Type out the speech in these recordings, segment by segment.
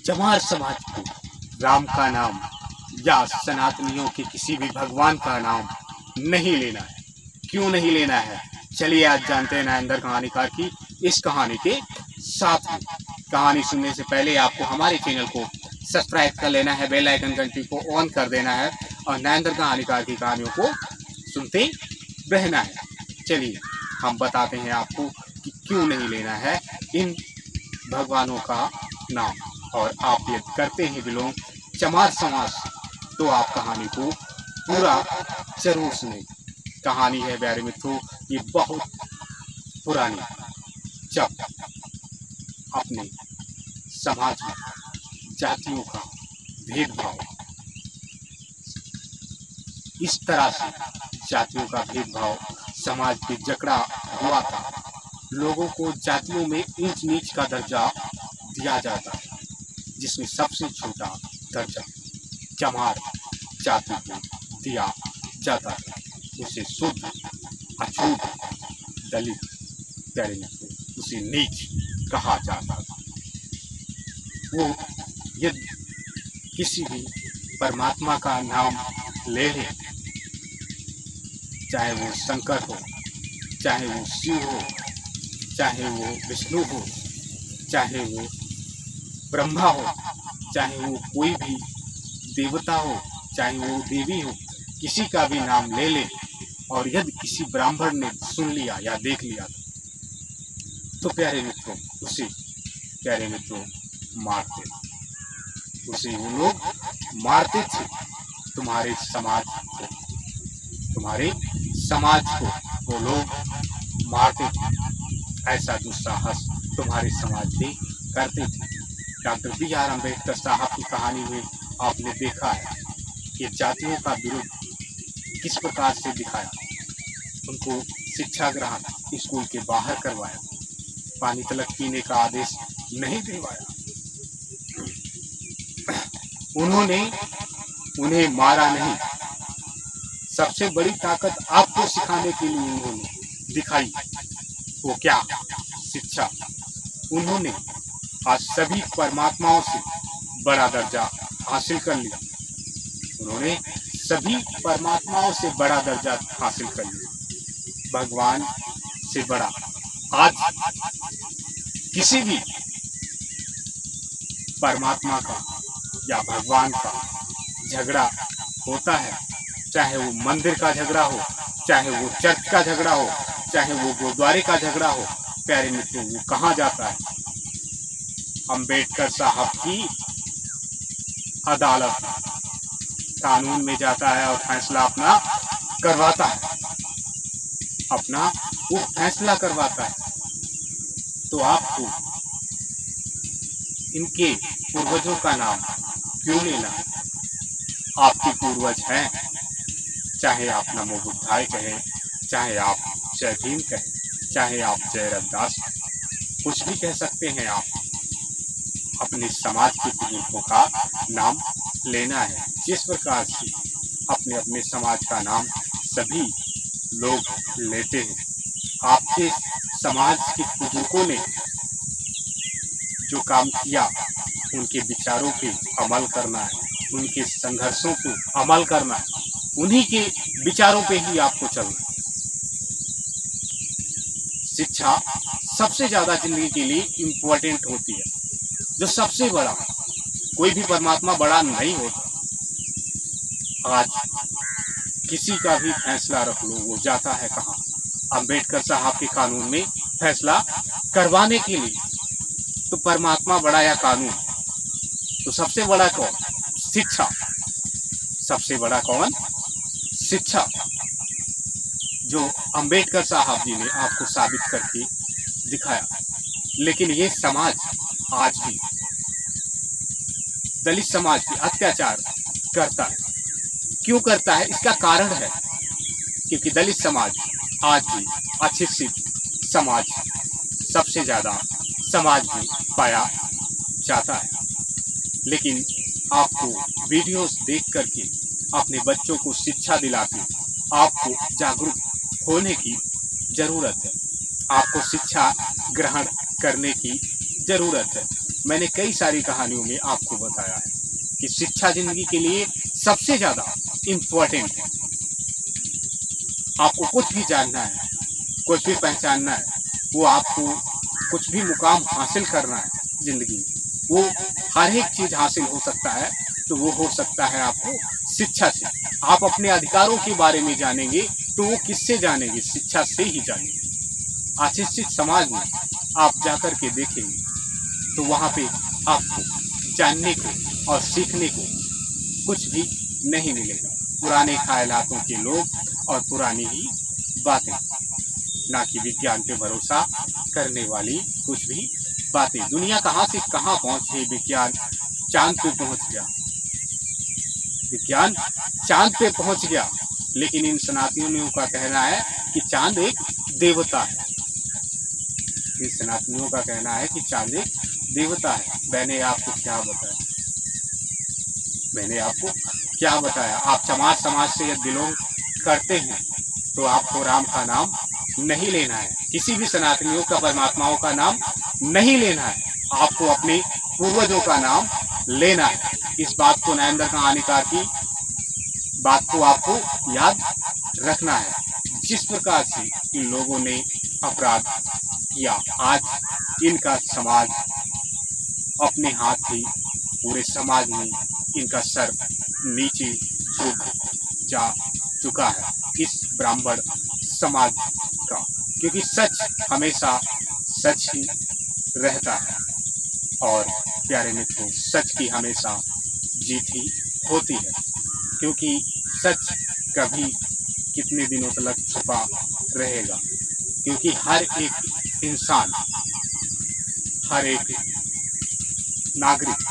चमार समाज को राम का नाम या सनातनियों के किसी भी भगवान का नाम नहीं लेना है। क्यों नहीं लेना है, चलिए आज जानते हैं नरेंद्र कहानीकार की इस कहानी के साथ में। कहानी सुनने से पहले आपको हमारे चैनल को सब्सक्राइब कर लेना है, बेल आइकन घंटी को ऑन कर देना है और नरेंद्र कहानीकार की कहानियों को सुनते रहना है। चलिए हम बताते हैं आपको कि क्यों नहीं लेना है इन भगवानों का नाम। और आप यदि करते हैं बिलोंग चमार समाज तो आप कहानी को पूरा जरूर सुने। कहानी है प्यारे मित्रों, ये बहुत पुरानी, जब अपने समाज में जातियों का भेदभाव, इस तरह से जातियों का भेदभाव समाज में जकड़ा हुआ था। लोगों को जातियों में ऊंच नीच का दर्जा दिया जाता है, जिसमें सबसे छोटा दर्जा चमार जाति को दिया जाता है। उसे शुद्ध, अछूत, दलित, प्यारे मित्रों, उसे नीच कहा जाता था। वो यदि किसी भी परमात्मा का नाम ले ले, चाहे वो शंकर हो, चाहे वो शिव हो, चाहे वो विष्णु हो, चाहे वो ब्रह्मा हो, चाहे वो कोई भी देवता हो, चाहे वो देवी हो, किसी का भी नाम ले ले और यदि किसी ब्राह्मण ने सुन लिया या देख लिया तो प्यारे मित्रों उसे मारते, उसे वो लोग मारते थे। तुम्हारे समाज को वो लोग मारते थे। ऐसा दुस्साहस तुम्हारे समाज में करते थे। Doctor B R. अम्बेडकर साहब की कहानी में आपने देखा है कि जातियों का विरोध किस प्रकार से दिखाया। उनको शिक्षा ग्रहण स्कूल के बाहर करवाया, पानी तलक पीने का आदेश नहीं दिलवाया। उन्होंने उन्हें मारा नहीं। सबसे बड़ी ताकत आपको सिखाने के लिए उन्होंने दिखाई, वो क्या? शिक्षा। उन्होंने आज सभी परमात्माओं से बड़ा दर्जा हासिल कर लिया। उन्होंने सभी परमात्माओं से बड़ा दर्जा हासिल कर लिया, भगवान से बड़ा। आज किसी भी परमात्मा का या भगवान का झगड़ा होता है, चाहे वो मंदिर का झगड़ा हो, चाहे वो चर्च का झगड़ा हो, चाहे वो गुरुद्वारे का झगड़ा हो, प्यारे मित्रों वो कहाँ जाता है? अम्बेडकर साहब की अदालत, कानून में जाता है और फैसला अपना करवाता है, अपना वो फैसला करवाता है। तो आपको इनके पूर्वजों का नाम क्यों लेना? आपके पूर्वज हैं, चाहे आप नमो बुद्धाय कहें, चाहे आप जय भीम कहें, चाहे आप जय रविदास, कुछ भी कह सकते हैं। आप अपने समाज के बुजुर्गों का नाम लेना है। जिस प्रकार से अपने अपने समाज का नाम सभी लोग लेते हैं, आपके समाज के बुजुर्गों ने जो काम किया उनके विचारों पे अमल करना है, उनके संघर्षों को अमल करना है, उन्हीं के विचारों पे ही आपको चलना है। शिक्षा सबसे ज्यादा जिंदगी के लिए इम्पोर्टेंट होती है, जो सबसे बड़ा, कोई भी परमात्मा बड़ा नहीं होता। आज किसी का भी फैसला रख लो, वो जाता है कहाँ? अम्बेडकर साहब के कानून में फैसला करवाने के लिए। तो परमात्मा बड़ा या कानून? तो सबसे बड़ा कौन? शिक्षा। सबसे बड़ा कौन? शिक्षा, जो अम्बेडकर साहब जी ने आपको साबित करके दिखाया। लेकिन ये समाज आज भी दलित समाज पे अत्याचार करता है। क्यों करता है? इसका कारण है क्योंकि दलित समाज आज भी अशिक्षित समाज सबसे ज्यादा समाज में पाया जाता है। लेकिन आपको वीडियोस देख करके अपने बच्चों को शिक्षा दिलाते आपको जागरूक होने की जरूरत है। आपको शिक्षा ग्रहण करने की जरूरत है। मैंने कई सारी कहानियों में आपको बताया है कि शिक्षा जिंदगी के लिए सबसे ज्यादा इम्पोर्टेंट है। आपको कुछ भी जानना है, कुछ भी पहचानना है, वो आपको कुछ भी मुकाम हासिल करना है जिंदगी में, वो हर एक चीज हासिल हो सकता है, तो वो हो सकता है आपको शिक्षा से। आप अपने अधिकारों के बारे में जानेंगे तो वो किससे जानेंगे? शिक्षा से ही जानेंगे। अशिक्षित समाज में आप जाकर के देखेंगे तो वहां पे आपको जानने को और सीखने को कुछ भी नहीं मिलेगा। पुराने ख्यालातों के लोग और पुरानी ही बातें, ना कि विज्ञान पे भरोसा करने वाली कुछ भी बातें। दुनिया कहाँ से कहाँ पहुंच गई, विज्ञान चांद पे पहुंच गया, विज्ञान चांद पे पहुंच गया, लेकिन इन सनातनियों का कहना है कि चांद एक देवता है। इन सनातनियों का कहना है कि चांद एक देवता है। मैंने आपको क्या बताया? मैंने आपको क्या बताया? आप समाज से यदि बिलोंग करते हैं तो आपको राम का नाम नहीं लेना है, किसी भी सनातनियों का, परमात्माओं का नाम नहीं लेना है, आपको अपने पूर्वजों का नाम लेना है। इस बात को, नरेंद्र कहानीकार की बात को आपको याद रखना है। जिस प्रकार से इन लोगों ने अपराध किया, आज इनका समाज अपने हाथ ही पूरे समाज में इनका सर नीचे झुक जा चुका है, इस ब्राह्मण समाज का, क्योंकि सच हमेशा सच ही रहता है। और प्यारे मित्रों, सच की हमेशा जीत ही होती है, क्योंकि सच कभी कितने दिनों तक छुपा रहेगा, क्योंकि हर एक इंसान, हर एक नागरिक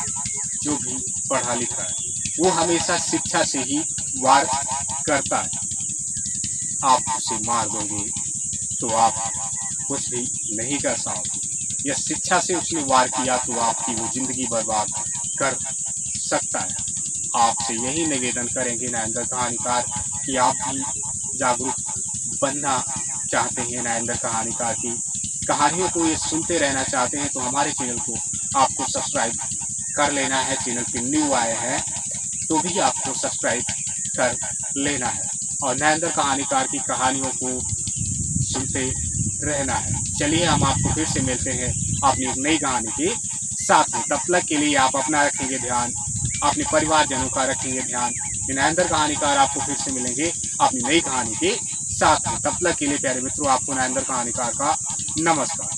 जो भी पढ़ा लिखा है, वो हमेशा शिक्षा से ही वार करता है। आप उसे मार दोगे तो आप कुछ भी नहीं कर पाओगे, या शिक्षा से उसने वार किया तो आपकी वो जिंदगी बर्बाद कर सकता है। आपसे यही निवेदन करेंगे नरेंद्र कहानीकार कि आप भी जागरूक बनना चाहते हैं, नरेंद्र कहानीकार की कहानियों को ये सुनते रहना चाहते हैं, तो हमारे चैनल को आपको सब्सक्राइब कर लेना है। चैनल पे न्यू आए हैं तो भी आपको सब्सक्राइब कर लेना है और नरेंद्र कहानीकार की कहानियों को सुनते रहना है। चलिए, हम आपको फिर से मिलते हैं अपनी एक नई कहानी के साथ में। तब तक के लिए आप अपना रखेंगे ध्यान, अपने परिवारजनों का रखेंगे ध्यान। नरेंद्र कहानीकार आपको फिर से मिलेंगे अपनी नई कहानी के साथ में। तब तक के लिए प्यारे मित्रों, आपको नरेंद्र कहानीकार का नमस्कार।